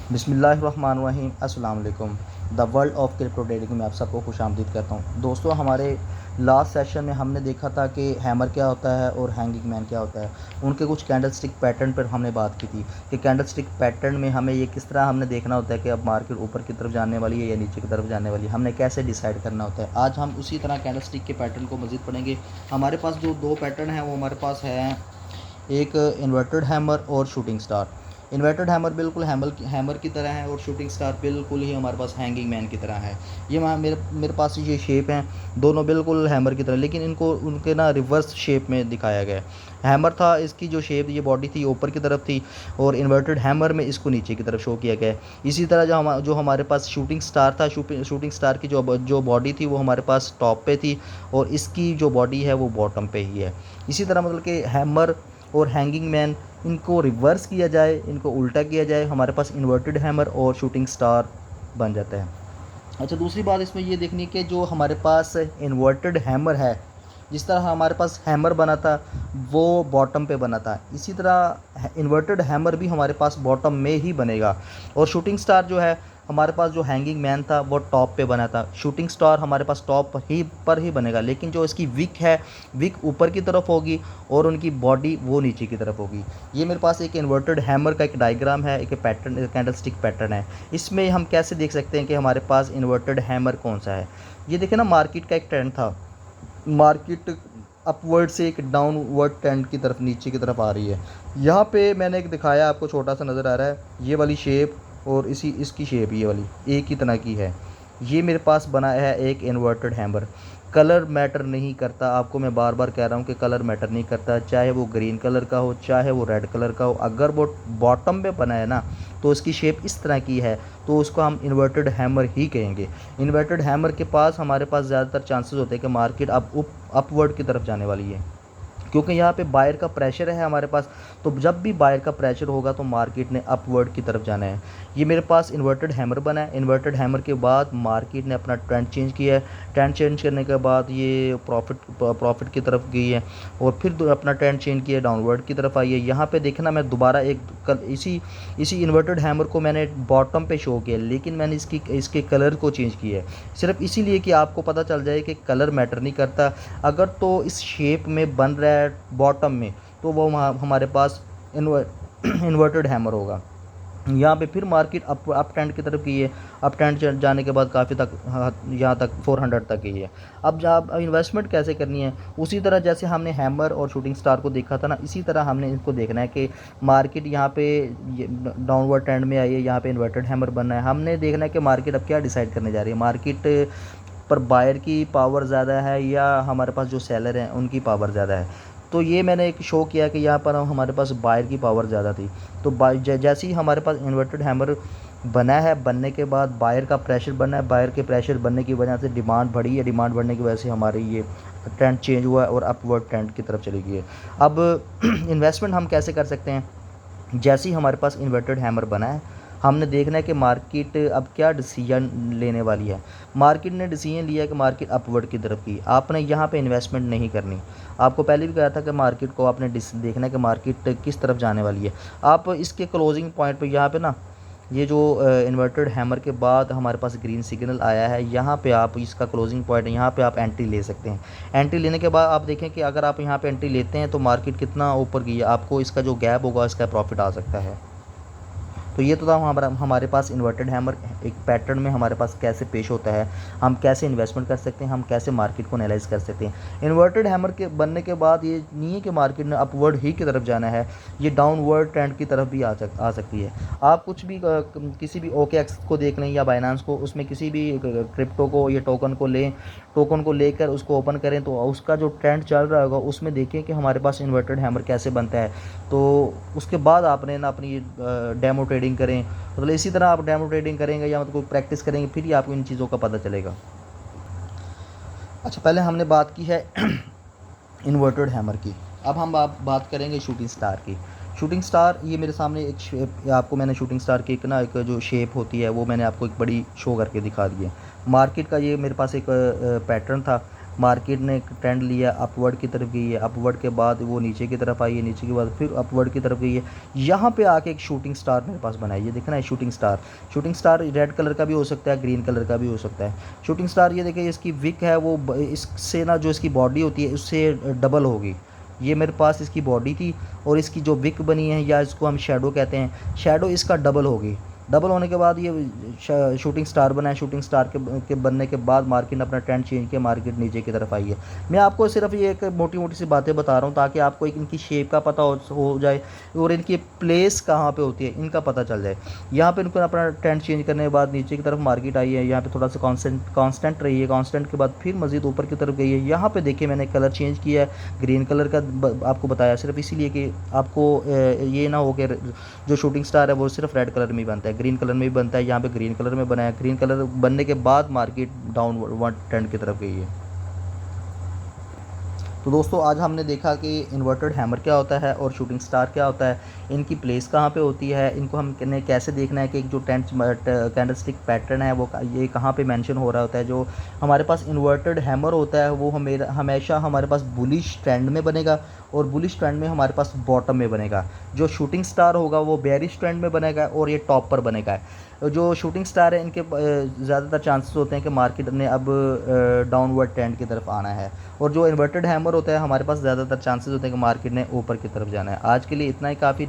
बिस्मिल्लाहिर्रहमानिर्रहीम अस्सलाम वालेकुम। The world of crypto trading में आप सबको खुशामदीद कहता हूँ। दोस्तों, हमारे लास्ट सेशन में हमने देखा था कि हैमर क्या होता है और हैंगिंग मैन क्या होता है। उनके कुछ कैंडल स्टिक पैटर्न पर हमने बात की थी कि कैंडल स्टिक पैटर्न में हमें ये किस तरह हमने देखना होता है कि अब मार्केट ऊपर की तरफ जाने वाली है या नीचे की तरफ जाने वाली है, हमने कैसे डिसाइड करना होता है। आज हम उसी तरह कैंडल स्टिक के पैटर्न को मज़ीद पढ़ेंगे। हमारे पास जो दो पैटर्न हैं वो हमारे पास है, एक इन्वर्टेड हैमर और शूटिंग स्टार। इन्वर्टेड हैमर बिल्कुल हैमर की तरह है और शूटिंग स्टार बिल्कुल ही हमारे पास हैंगिंग मैन की तरह है। ये मेरे मेरे पास ये शेप हैं, दोनों बिल्कुल हैमर की तरह, लेकिन इनको उनके ना रिवर्स शेप में दिखाया गया है। हैमर था, इसकी जो शेप, ये बॉडी थी ऊपर की तरफ थी, और इन्वर्टेड हैमर में इसको नीचे की तरफ शो किया गया है। इसी तरह जो हमारे पास शूटिंग स्टार था, शूटिंग स्टार की जो बॉडी थी वो हमारे पास टॉप पे थी और इसकी जो बॉडी है वो बॉटम पे ही है। इसी तरह मतलब कि हैमर और हैंगिंग मैन, इनको रिवर्स किया जाए, इनको उल्टा किया जाए, हमारे पास इन्वर्टेड हैमर और शूटिंग स्टार बन जाता है। अच्छा, दूसरी बात इसमें ये देखनी है कि जो हमारे पास इन्वर्टेड हैमर है, जिस तरह हमारे पास हैमर बना था वो बॉटम पे बना था, इसी तरह इन्वर्टेड हैमर भी हमारे पास बॉटम में ही बनेगा। और शूटिंग स्टार जो है, हमारे पास जो हैंगिंग मैन था वो टॉप पे बना था। शूटिंग स्टार हमारे पास टॉप ही पर ही बनेगा, लेकिन जो इसकी विक है, विक ऊपर की तरफ होगी और उनकी बॉडी वो नीचे की तरफ होगी। ये मेरे पास एक इन्वर्टेड हैमर का एक डायग्राम है, एक पैटर्न, कैंडल स्टिक पैटर्न है। इसमें हम कैसे देख सकते हैं कि हमारे पास इन्वर्टेड हैमर कौन सा है। ये देखें ना, मार्केट का एक ट्रेंड था, मार्केट अपवर्ड से एक डाउनवर्ड ट्रेंड की तरफ, नीचे की तरफ आ रही है। यहाँ पे मैंने एक दिखाया आपको, छोटा सा नज़र आ रहा है, ये वाली शेप और इसकी शेप ये वाली एक ही तरह की है। ये मेरे पास बना है एक इन्वर्टेड हैमर। कलर मैटर नहीं करता, आपको मैं बार बार कह रहा हूँ कि कलर मैटर नहीं करता, चाहे वो ग्रीन कलर का हो चाहे वो रेड कलर का हो। अगर वो बॉटम में बना है ना, तो उसकी शेप इस तरह की है, तो उसको हम इन्वर्टेड हैमर ही कहेंगे। इन्वर्टेड हैमर के पास हमारे पास ज़्यादातर चांसेस होते हैं कि मार्केट अब अपवर्ड की तरफ जाने वाली है, क्योंकि यहाँ पे बायर का प्रेशर है हमारे पास। तो जब भी बायर का प्रेशर होगा तो मार्केट ने अपवर्ड की तरफ जाना है। ये मेरे पास इन्वर्टेड हैमर बना है। इन्वर्टेड हैमर के बाद मार्केट ने अपना ट्रेंड चेंज किया है। ट्रेंड चेंज करने के बाद ये प्रॉफिट की तरफ गई है और फिर अपना ट्रेंड चेंज किया, डाउनवर्ड की तरफ आई है। यहाँ पे देखना, मैं दोबारा इसी इसी इन्वर्टेड हैमर को मैंने बॉटम पे शो किया, लेकिन मैंने इसके कलर को चेंज किया है, सिर्फ इसीलिए कि आपको पता चल जाए कि कलर मैटर नहीं करता। अगर तो इस शेप में बन रहा है बॉटम में, तो वो हमारे पास इन्वर्टेड हैमर होगा। यहाँ पे फिर मार्केट अप ट्रेंड की तरफ गई है। अप ट्रेंड जाने के बाद काफ़ी तक, यहाँ तक 400 तक गई है। अब इन्वेस्टमेंट कैसे करनी है, उसी तरह जैसे हमने हैमर और शूटिंग स्टार को देखा था ना, इसी तरह हमने इनको देखना है कि मार्केट यहाँ पे डाउनवर्ड ट्रेंड में आई है, यहाँ पे इन्वर्टेड हैमर बनना है। हमने देखना है कि मार्केट अब क्या डिसाइड करने जा रही है, मार्केट पर बायर की पावर ज़्यादा है या हमारे पास जो सेलर हैं उनकी पावर ज़्यादा है। तो ये मैंने एक शो किया कि यहाँ पर हमारे पास बायर की पावर ज़्यादा थी। तो जैसे ही हमारे पास इन्वर्टेड हैमर बना है, बनने के बाद बायर का प्रेशर बना है, बायर के प्रेशर बनने की वजह से डिमांड बढ़ी है, डिमांड बढ़ने की वजह से हमारी ये ट्रेंड चेंज हुआ है और अपवर्ड ट्रेंड की तरफ चली गई है। अब इन्वेस्टमेंट हम कैसे कर सकते हैं, जैसे ही हमारे पास इन्वर्टेड हैमर बना है, हमने देखना है कि मार्केट अब क्या डिसीजन लेने वाली है। मार्केट ने डिसीजन लिया है कि मार्केट अपवर्ड की तरफ की, आपने यहाँ पे इन्वेस्टमेंट नहीं करनी। आपको पहले भी कहा था कि मार्केट को आपने देखना है कि मार्केट किस तरफ जाने वाली है। आप इसके क्लोजिंग पॉइंट पे यहाँ पे ना, ये जो इन्वर्टेड हैमर के बाद हमारे पास ग्रीन सिग्नल आया है, यहाँ पे आप इसका क्लोजिंग पॉइंट है, यहाँ पे आप एंट्री ले सकते हैं। एंट्री लेने के बाद आप देखें कि अगर आप यहाँ पे एंट्री लेते हैं तो मार्केट कितना ऊपर गई है, आपको इसका जो गैप होगा इसका प्रॉफिट आ सकता है। तो ये तो था हमारे पास इन्वर्टेड हैमर एक पैटर्न में हमारे पास कैसे पेश होता है, हम कैसे इन्वेस्टमेंट कर सकते हैं, हम कैसे मार्केट को एनालाइज कर सकते हैं। इन्वर्टेड हैमर के बनने के बाद ये नहीं है कि मार्केट ने अपवर्ड ही की तरफ जाना है, ये डाउनवर्ड ट्रेंड की तरफ भी आ सकती है। आप कुछ भी किसी भी OKX को देख लें या बाइनेंस को, उसमें किसी भी क्रिप्टो को या टोकन को लेकर उसको ओपन करें तो उसका जो ट्रेंड चल रहा होगा उसमें देखें कि हमारे पास इन्वर्टेड हैमर कैसे बनता है। तो उसके बाद आपने ना अपनी डेमो ट्रेडिंग करें, मतलब इसी तरह आप डेमो ट्रेडिंग करेंगे या मतलब कोई प्रैक्टिस करेंगे, फिर ही आपको इन चीज़ों का पता चलेगा। अच्छा, पहले हमने बात की है इन्वर्टेड हैमर की, अब हम बात करेंगे शूटिंग स्टार की। शूटिंग स्टार, ये मेरे सामने एक शेप, आपको मैंने शूटिंग स्टार की एक जो शेप होती है वो मैंने आपको एक बड़ी शो करके दिखा दी है। मार्केट का ये मेरे पास एक पैटर्न था, मार्केट ने एक ट्रेंड लिया, अपवर्ड की तरफ गई है, अपवर्ड के बाद वो नीचे की तरफ आई है, नीचे के बाद फिर अपवर्ड की तरफ गई है, यहाँ पे आके एक शूटिंग स्टार मेरे पास बना है। ये देखना है shooting star. Shooting star red colour का भी हो सकता है, ग्रीन कलर का भी हो सकता है। शूटिंग स्टार ये देखिए, इसकी विक है वो इससे ना जो इसकी बॉडी होती है उससे डबल होगी। ये मेरे पास इसकी बॉडी थी और इसकी जो विक बनी है, या इसको हम शेडो कहते हैं, शेडो इसका डबल होगी। डबल होने के बाद ये शूटिंग स्टार बना है। शूटिंग स्टार के बनने के बाद मार्केट ने अपना ट्रेंड चेंज किया, मार्केट नीचे की तरफ आई है। मैं आपको सिर्फ ये एक मोटी मोटी सी बातें बता रहा हूँ ताकि आपको एक इनकी शेप का पता हो जाए और इनकी प्लेस कहाँ पे होती है इनका पता चल जाए। यहाँ पे इनको अपना ट्रेंड चेंज करने के बाद नीचे की तरफ मार्केट आई है, यहाँ पे थोड़ा सा कांस्टेंट रही है, कांस्टेंट के बाद फिर मज़ीद ऊपर की तरफ गई है। यहाँ पे देखिए मैंने कलर चेंज किया है, ग्रीन कलर का आपको बताया सिर्फ इसीलिए कि आपको ये ना हो कि जो शूटिंग स्टार है वो सिर्फ रेड कलर में ही बनता है, ग्रीन कलर में भी बनता है। यहाँ पे ग्रीन कलर में बनाया, ग्रीन कलर बनने के बाद मार्केट डाउनवर्ड ट्रेंड की तरफ गई है। तो दोस्तों आज हमने देखा कि इन्वर्टेड हैमर क्या होता है और शूटिंग स्टार क्या होता है, इनकी प्लेस कहाँ पे होती है, इनको हमने कैसे देखना है कि जो कैंडलस्टिक पैटर्न है वो ये कहाँ पे मेंशन हो रहा होता है। जो हमारे पास इन्वर्टेड हैमर होता है वो हमेशा हमारे पास बुलिश ट्रेंड में बनेगा और बुलिश ट्रेंड में हमारे पास बॉटम में बनेगा। जो शूटिंग स्टार होगा वो बेरिश ट्रेंड में बनेगा और ये टॉप पर बनेगा। जो शूटिंग स्टार है इनके ज़्यादातर चांसेस होते हैं कि मार्केट ने अब डाउनवर्ड ट्रेंड की तरफ आना है, और जो इन्वर्टेड हैमर होता है हमारे पास ज़्यादातर चांसेस होते हैं कि मार्केट ने ऊपर की तरफ जाना है। आज के लिए इतना ही काफ़ी।